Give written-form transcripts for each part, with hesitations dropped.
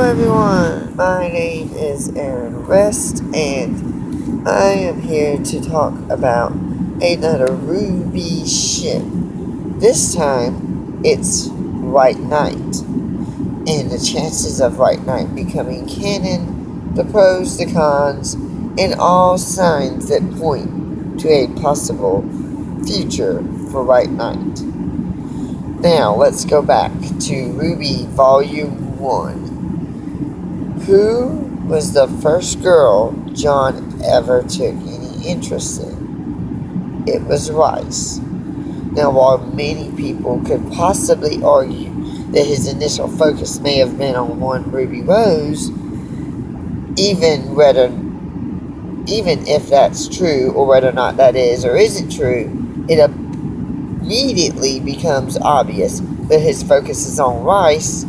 Hello everyone, my name is Aaron West, and I am here to talk about another RWBY ship. This time, it's White Knight, and the chances of White Knight becoming canon, the pros, the cons, and all signs that point to a possible future for White Knight. Now, let's go back to RWBY Volume 1. Who was the first girl John ever took any interest in? It was Rice. Now, while many people could possibly argue that his initial focus may have been on one Ruby Rose, even if that's true, or whether or not that is or isn't true, it immediately becomes obvious that his focus is on Rice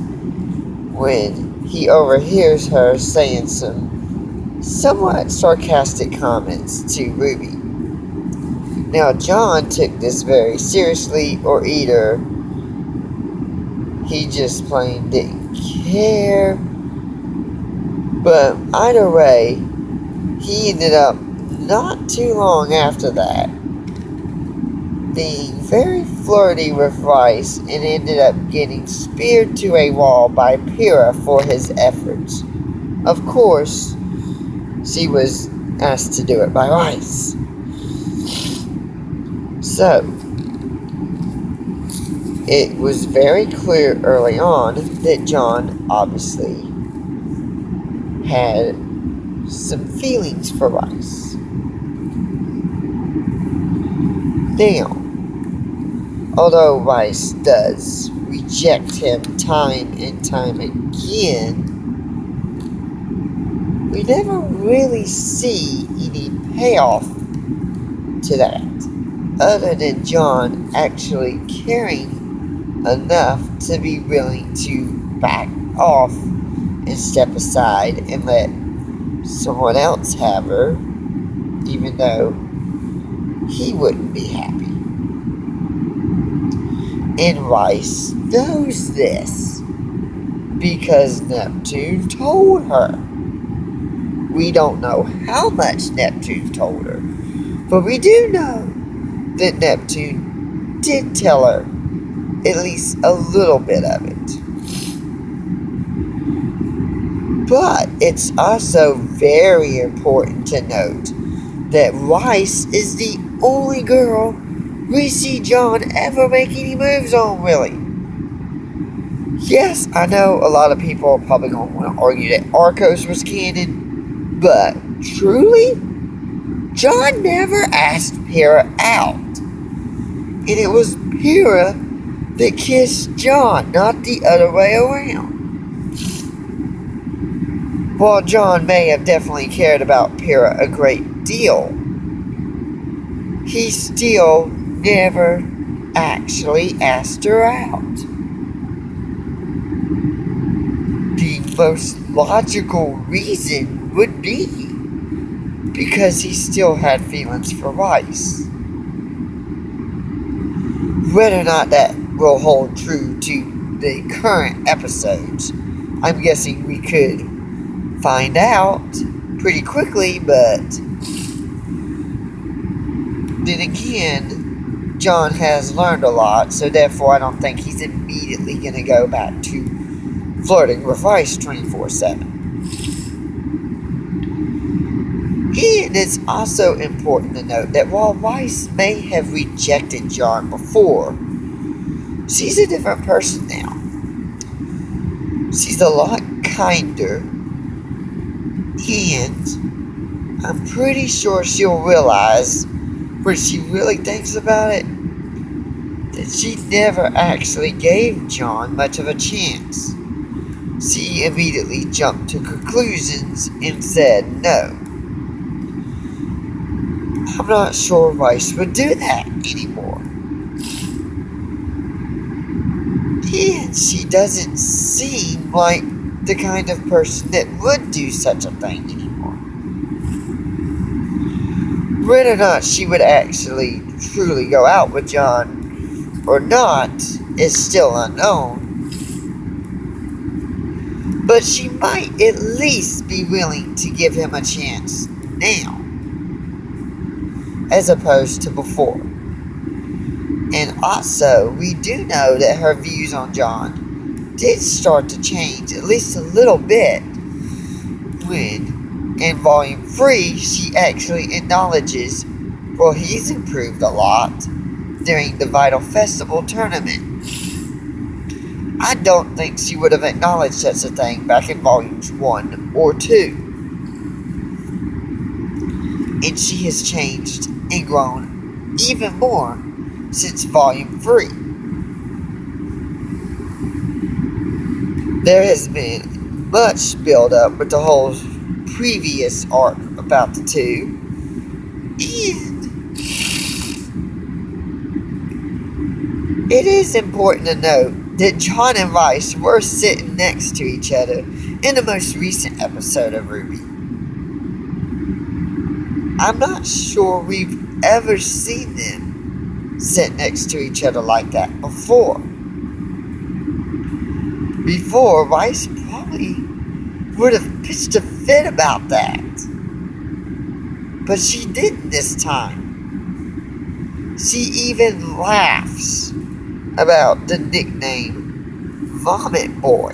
when he overhears her saying some somewhat sarcastic comments to Ruby. Now, John took this very seriously, or either he just plain didn't care. But either way, he ended up, not too long after that, being very flirty with Rice and ended up getting speared to a wall by Pyrrha for his efforts. Of course, she was asked to do it by Rice. So, it was very clear early on that John obviously had some feelings for Rice. Now, although Rice does reject him time and time again, we never really see any payoff to that, other than John actually caring enough to be willing to back off and step aside and let someone else have her, even though he wouldn't be happy. And Rice knows this because Neptune told her. We don't know how much Neptune told her, but we do know that Neptune did tell her at least a little bit of it. But it's also very important to note that Rice is the only girl we see John ever make any moves on, really. Yes, I know a lot of people are probably going to want to argue that Arcos was canon, but truly, John never asked Pyrrha out. And it was Pyrrha that kissed John, not the other way around. While John may have definitely cared about Pyrrha a great deal, he still never actually asked her out. The most logical reason would be because he still had feelings for Rice. Whether or not that will hold true to the current episodes, I'm guessing we could find out pretty quickly, but then again, John has learned a lot, so therefore I don't think he's immediately going to go back to flirting with Rice 24/7. And it's also important to note that while Rice may have rejected John before, she's a different person now. She's a lot kinder, and I'm pretty sure she'll realize, when she really thinks about it, that she never actually gave John much of a chance. She immediately jumped to conclusions and said no. I'm not sure Rice would do that anymore. And she doesn't seem like the kind of person that would do such a thing anymore. Whether or not she would actually truly go out with John or not is still unknown. but she might at least be willing to give him a chance now, as opposed to before. And also, we do know that her views on John did start to change at least a little bit when, in Volume 3, she actually acknowledges, well, he's improved a lot during the Vital Festival tournament. I don't think she would have acknowledged such a thing back in Volumes 1 or 2. And she has changed and grown even more since Volume 3. There has been much build-up with the whole previous arc about the two. And it is important to note that John and Rice were sitting next to each other in the most recent episode of RWBY. I'm not sure we've ever seen them sit next to each other like that before. Before, Rice probably would have pitched a fit about that. But she didn't this time. She even laughs about the nickname Vomit Boy.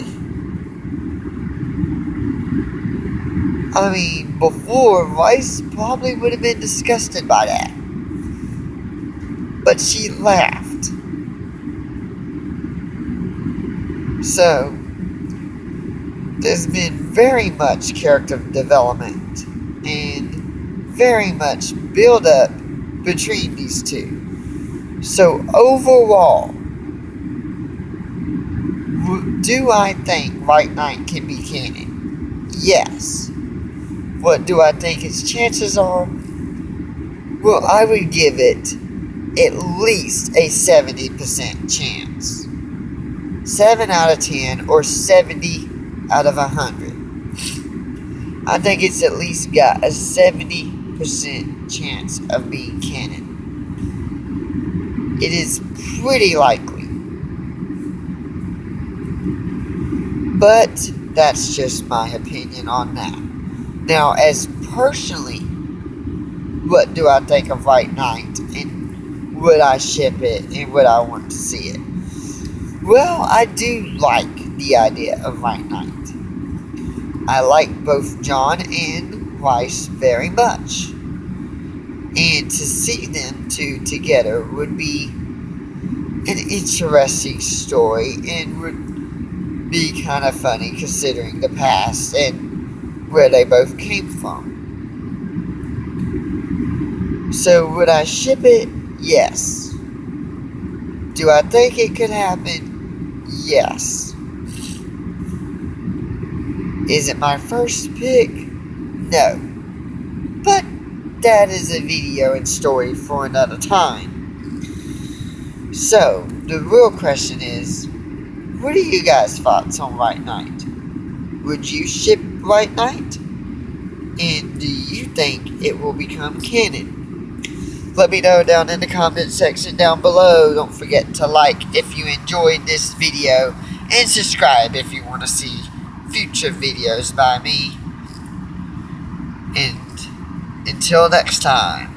I mean, before, Rice probably would have been disgusted by that. But she laughed. So, there's been very much character development and very much build-up between these two. So, overall, do I think White Knight can be canon? Yes. What do I think its chances are? Well, I would give it at least a 70% chance. 7 out of 10 or 70 out of 100. I think it's at least got a 70% chance of being canon. It is pretty likely. But that's just my opinion on that. Now, as personally, what do I think of White Knight? And would I ship it? And would I want to see it? Well, I do like the idea of White Knight. I like both John and Rice very much. And to see them two together would be an interesting story and would be kind of funny considering the past and where they both came from. So would I ship it? Yes. Do I think it could happen? Yes. Is it my first pick? No. But that is a video and story for another time. So, the real question is, what are you guys' thoughts on White Knight? Would you ship White Knight? And do you think it will become canon? Let me know down in the comment section down below. Don't forget to like if you enjoyed this video and subscribe if you want to see future videos by me. And until next time.